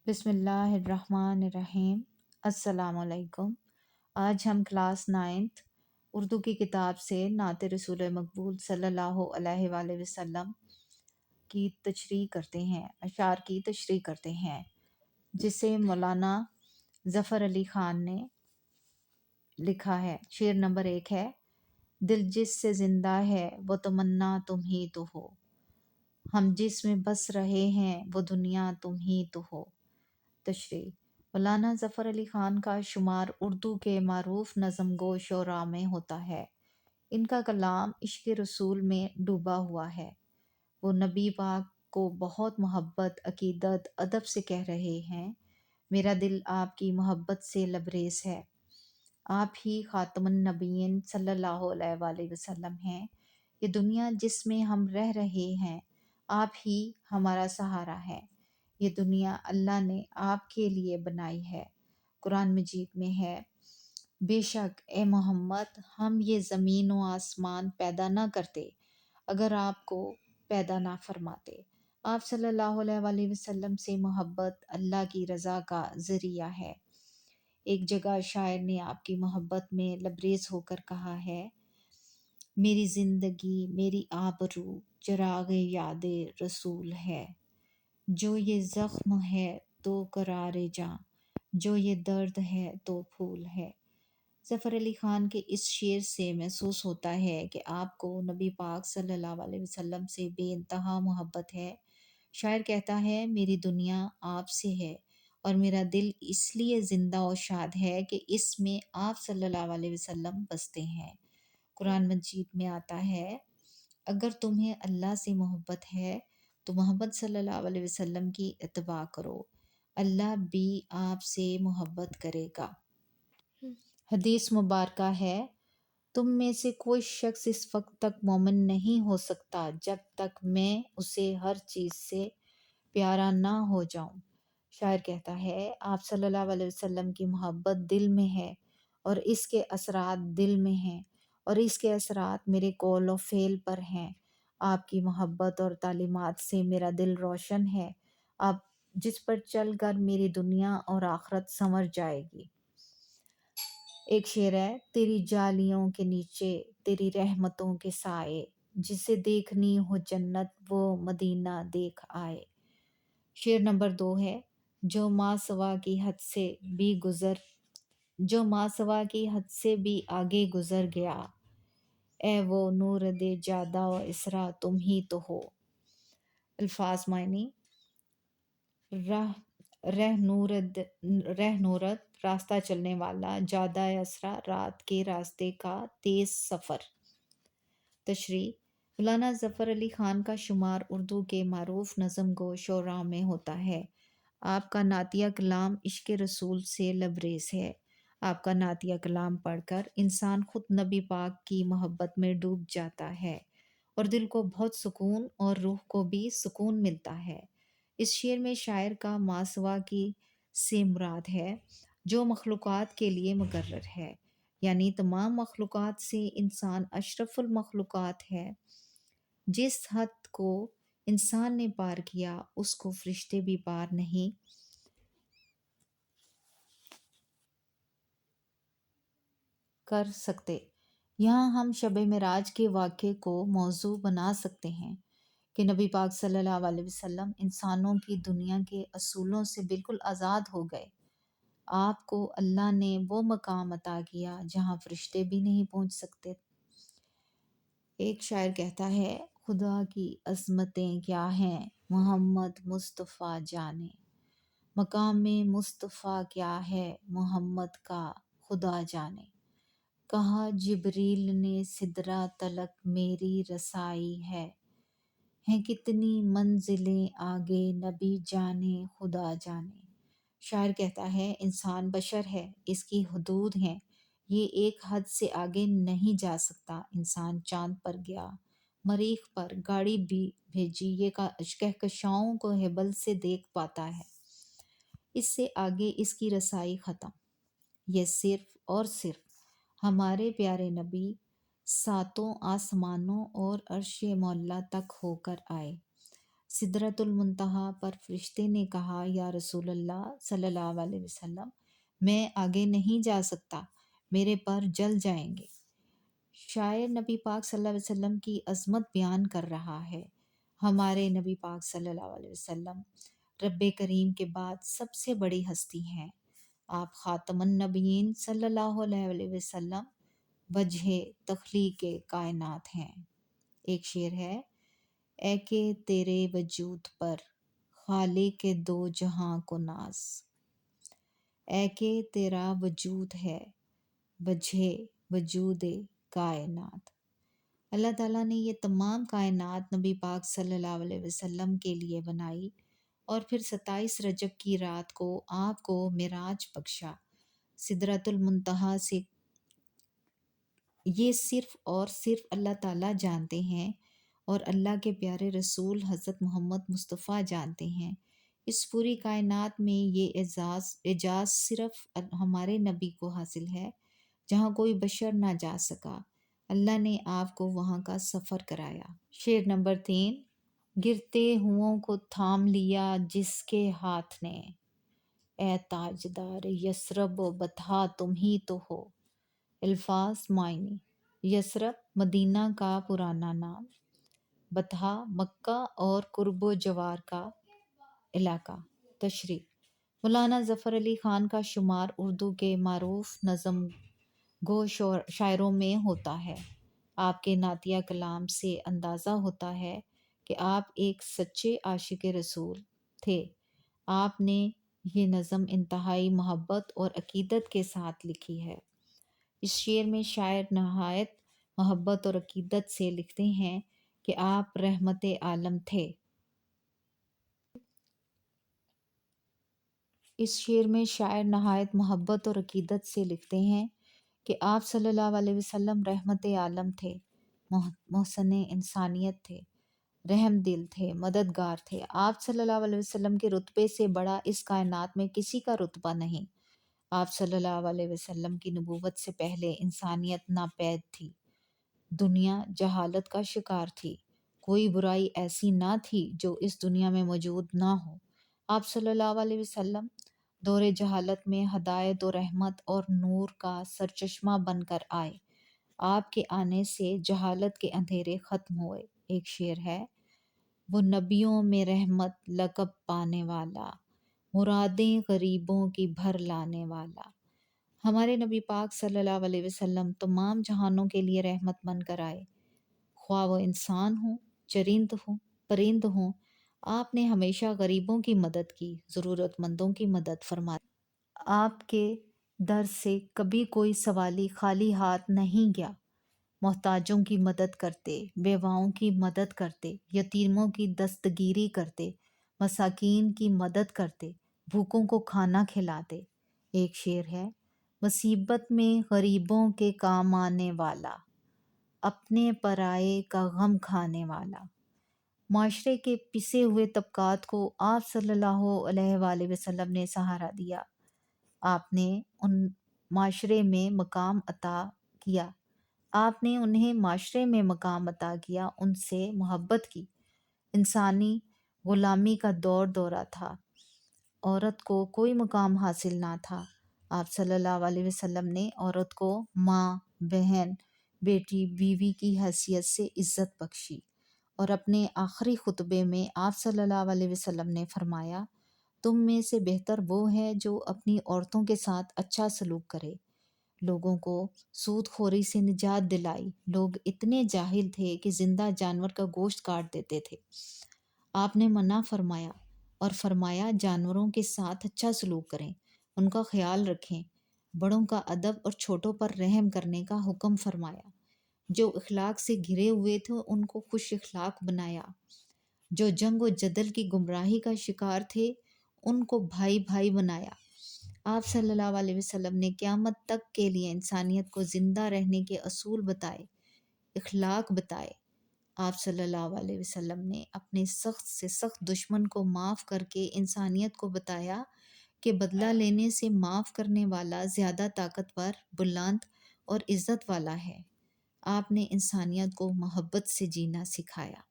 بسم اللہ الرحمن الرحیم۔ السلام علیکم۔ آج ہم کلاس 9 اردو کی کتاب سے نعت رسول مقبول صلی اللہ علیہ وآلہ وسلم کی تشریح کرتے ہیں، اشعار کی تشریح کرتے ہیں، جسے مولانا ظفر علی خان نے لکھا ہے۔ شعر نمبر 1 ہے: دل جس سے زندہ ہے وہ تمنا تم ہی تو ہو، ہم جس میں بس رہے ہیں وہ دنیا تم ہی تو ہو۔ تشریح: مولانا ظفر علی خان کا شمار اردو کے معروف نظم گو شعراء میں ہوتا ہے۔ ان کا کلام عشق رسول میں ڈوبا ہوا ہے۔ وہ نبی پاک کو بہت محبت، عقیدت، ادب سے کہہ رہے ہیں: میرا دل آپ کی محبت سے لبریز ہے۔ آپ ہی خاتم النبیین صلی اللہ علیہ وآلہ وسلم ہیں۔ یہ دنیا جس میں ہم رہ رہے ہیں، آپ ہی ہمارا سہارا ہے۔ یہ دنیا اللہ نے آپ کے لیے بنائی ہے۔ قرآن مجید میں ہے: بے شک اے محمد، ہم یہ زمین و آسمان پیدا نہ کرتے اگر آپ کو پیدا نہ فرماتے۔ آپ صلی اللہ علیہ وآلہ وسلم سے محبت اللہ کی رضا کا ذریعہ ہے۔ ایک جگہ شاعر نے آپ کی محبت میں لبریز ہو کر کہا ہے: میری زندگی، میری آبرو، چراغ یاد رسول ہے۔ جو یہ زخم ہے تو قرار جاں، جو یہ درد ہے تو پھول ہے۔ ظفر علی خان کے اس شعر سے محسوس ہوتا ہے کہ آپ کو نبی پاک صلی اللہ علیہ وسلم سے بے انتہا محبت ہے۔ شاعر کہتا ہے: میری دنیا آپ سے ہے اور میرا دل اس لیے زندہ و شاد ہے کہ اس میں آپ صلی اللہ علیہ وسلم بستے ہیں۔ قرآن مجید میں آتا ہے: اگر تمہیں اللہ سے محبت ہے تو محمد صلی اللہ علیہ وسلم کی اتباع کرو، اللہ بھی آپ سے محبت کرے گا۔ حدیث مبارکہ ہے: تم میں سے کوئی شخص اس وقت تک مومن نہیں ہو سکتا جب تک میں اسے ہر چیز سے پیارا نہ ہو جاؤں۔ شاعر کہتا ہے: آپ صلی اللہ علیہ وسلم کی محبت دل میں ہے اور اس کے اثرات دل میں ہیں، اور اس کے اثرات میرے قول و فعل پر ہیں۔ آپ کی محبت اور تعلیمات سے میرا دل روشن ہے، آپ جس پر چل کر میری دنیا اور آخرت سنور جائے گی۔ ایک شعر ہے: تیری جالیوں کے نیچے تیری رحمتوں کے سائے، جسے دیکھنی ہو جنت وہ مدینہ دیکھ آئے۔ شعر نمبر 2 ہے: جو ماسوا کی حد سے بھی آگے گزر گیا، اے وہ نور دے جادہ و اسرا تم ہی تو ہو۔ الفاظ معنی: رہ نورت راستہ چلنے والا، جادہ اسرا رات کے راستے کا تیز سفر۔ تشریح: مولانا ظفر علی خان کا شمار اردو کے معروف نظم گو شعراء میں ہوتا ہے۔ آپ کا نعتیہ کلام عشق رسول سے لبریز ہے۔ آپ کا نعتیہ کلام پڑھ کر انسان خود نبی پاک کی محبت میں ڈوب جاتا ہے اور دل کو بہت سکون اور روح کو بھی سکون ملتا ہے۔ اس شعر میں شاعر کا ماسوا کی سے مراد ہے جو مخلوقات کے لیے مقرر ہے، یعنی تمام مخلوقات سے انسان اشرف المخلوقات ہے۔ جس حد کو انسان نے پار کیا اس کو فرشتے بھی پار نہیں کر سکتے۔ یہاں ہم شب معراج کے واقعے کو موضوع بنا سکتے ہیں کہ نبی پاک صلی اللہ علیہ وسلم انسانوں کی دنیا کے اصولوں سے بالکل آزاد ہو گئے۔ آپ کو اللہ نے وہ مقام عطا کیا جہاں فرشتے بھی نہیں پہنچ سکتے۔ ایک شاعر کہتا ہے: خدا کی عظمتیں کیا ہیں محمد مصطفیٰ جانے، مقام مصطفیٰ کیا ہے محمد کا خدا جانے۔ کہا جبریل نے سدرہ تلک میری رسائی ہے، ہیں کتنی منزلیں آگے نبی جانے خدا جانے۔ شاعر کہتا ہے: انسان بشر ہے، اس کی حدود ہیں، یہ ایک حد سے آگے نہیں جا سکتا۔ انسان چاند پر گیا، مریخ پر گاڑی بھی بھیجی، یہ کہکشاؤں کو ہبل سے دیکھ پاتا ہے، اس سے آگے اس کی رسائی ختم۔ یہ صرف اور صرف ہمارے پیارے نبی ساتوں آسمانوں اور عرش معلیٰ تک ہو کر آئے۔ سدرۃ المنتہا پر فرشتے نے کہا، یا رسول اللہ صلی اللہ علیہ وسلم، میں آگے نہیں جا سکتا، میرے پر جل جائیں گے۔ شاعر نبی پاک صلی اللہ علیہ وسلم کی عظمت بیان کر رہا ہے۔ ہمارے نبی پاک صلی اللہ علیہ وسلم رب کریم کے بعد سب سے بڑی ہستی ہیں۔ آپ خاتم النبیین صلی اللہ علیہ وسلم وجہ تخلیق کائنات ہیں۔ ایک شعر ہے، اے کہ تیرے وجود پر خالق دو جہاں کو ناز، اے کہ تیرا وجود ہے وجہ وجود کائنات۔ اللہ تعالیٰ نے یہ تمام کائنات نبی پاک صلی اللہ علیہ وسلم کے لیے بنائی، اور پھر 27 رجب کی رات کو آپ کو معراج بخشا۔ سدرۃ المنتہا سے یہ صرف اور صرف اللہ تعالیٰ جانتے ہیں، اور اللہ کے پیارے رسول حضرت محمد مصطفیٰ جانتے ہیں۔ اس پوری کائنات میں یہ اعزاز صرف ہمارے نبی کو حاصل ہے، جہاں کوئی بشر نہ جا سکا۔ اللہ نے آپ کو وہاں کا سفر کرایا۔ شعر نمبر 3۔ گرتے ہوں کو تھام لیا جس کے ہاتھ نے، اے تاجدار یثرب و بطحا تم ہی تو ہو۔ الفاظ معنی: یثرب مدینہ کا پرانا نام، بطحا مکہ اور قرب و جوار کا علاقہ۔ تشریح: مولانا ظفر علی خان کا شمار اردو کے معروف نظم گو شاعروں میں ہوتا ہے۔ آپ کے نعتیہ کلام سے اندازہ ہوتا ہے کہ آپ ایک سچے عاشق رسول تھے۔ آپ نے یہ نظم انتہائی محبت اور عقیدت کے ساتھ لکھی ہے۔ اس شعر میں شاعر نہایت محبت اور عقیدت سے لکھتے ہیں کہ آپ رحمت عالم تھے۔ اس شعر میں شاعر نہایت محبت اور عقیدت سے لکھتے ہیں کہ آپ صلی اللہ علیہ وسلم رحمت عالم تھے، محسن انسانیت تھے، رحم دل تھے، مددگار تھے۔ آپ صلی اللہ علیہ وسلم کے رتبے سے بڑا اس کائنات میں کسی کا رتبہ نہیں۔ آپ صلی اللہ علیہ وسلم کی نبوت سے پہلے انسانیت ناپید تھی، دنیا جہالت کا شکار تھی، کوئی برائی ایسی نہ تھی جو اس دنیا میں موجود نہ ہو۔ آپ صلی اللہ علیہ وسلم دور جہالت میں ہدایت و رحمت اور نور کا سرچشمہ بن کر آئے۔ آپ کے آنے سے جہالت کے اندھیرے ختم ہوئے۔ ایک شعر ہے، وہ نبیوں میں رحمت لقب پانے والا، مرادیں غریبوں کی بھر لانے والا۔ ہمارے نبی پاک صلی اللہ علیہ وسلم تمام جہانوں کے لیے رحمت بن کر آئے، خواہ وہ انسان ہوں، چرند ہوں، پرند ہوں۔ آپ نے ہمیشہ غریبوں کی مدد کی، ضرورت مندوں کی مدد فرمائی۔ آپ کے در سے کبھی کوئی سوالی خالی ہاتھ نہیں گیا۔ محتاجوں کی مدد کرتے، بیواؤں کی مدد کرتے، یتیموں کی دستگیری کرتے، مساکین کی مدد کرتے، بھوکوں کو کھانا کھلاتے۔ ایک شعر ہے، مصیبت میں غریبوں کے کام آنے والا، اپنے پرائے کا غم کھانے والا۔ معاشرے کے پسے ہوئے طبقات کو آپ صلی اللہ علیہ وآلہ وسلم نے سہارا دیا۔ آپ نے ان معاشرے میں مقام عطا کیا، آپ نے انہیں معاشرے میں مقام عطا کیا، ان سے محبت کی۔ انسانی غلامی کا دورہ تھا، عورت کو کوئی مقام حاصل نہ تھا۔ آپ صلی اللہ علیہ وسلم نے عورت کو ماں، بہن، بیٹی، بیوی کی حیثیت سے عزت بخشی، اور اپنے آخری خطبے میں آپ صلی اللہ علیہ وسلم نے فرمایا، تم میں سے بہتر وہ ہے جو اپنی عورتوں کے ساتھ اچھا سلوک کرے۔ لوگوں کو سود خوری سے نجات دلائی۔ لوگ اتنے جاہل تھے کہ زندہ جانور کا گوشت کاٹ دیتے تھے۔ آپ نے منع فرمایا اور فرمایا جانوروں کے ساتھ اچھا سلوک کریں، ان کا خیال رکھیں، بڑوں کا ادب اور چھوٹوں پر رحم کرنے کا حکم فرمایا۔ جو اخلاق سے گھرے ہوئے تھے ان کو خوش اخلاق بنایا، جو جنگ و جدل کی گمراہی کا شکار تھے ان کو بھائی بھائی بنایا۔ آپ صلی اللہ علیہ وسلم نے قیامت تک کے لیے انسانیت کو زندہ رہنے کے اصول بتائے، اخلاق بتائے۔ آپ صلی اللہ علیہ وسلم نے اپنے سخت سے سخت دشمن کو معاف کر کے انسانیت کو بتایا کہ بدلہ لینے سے معاف کرنے والا زیادہ طاقتور، بلند اور عزت والا ہے۔ آپ نے انسانیت کو محبت سے جینا سکھایا۔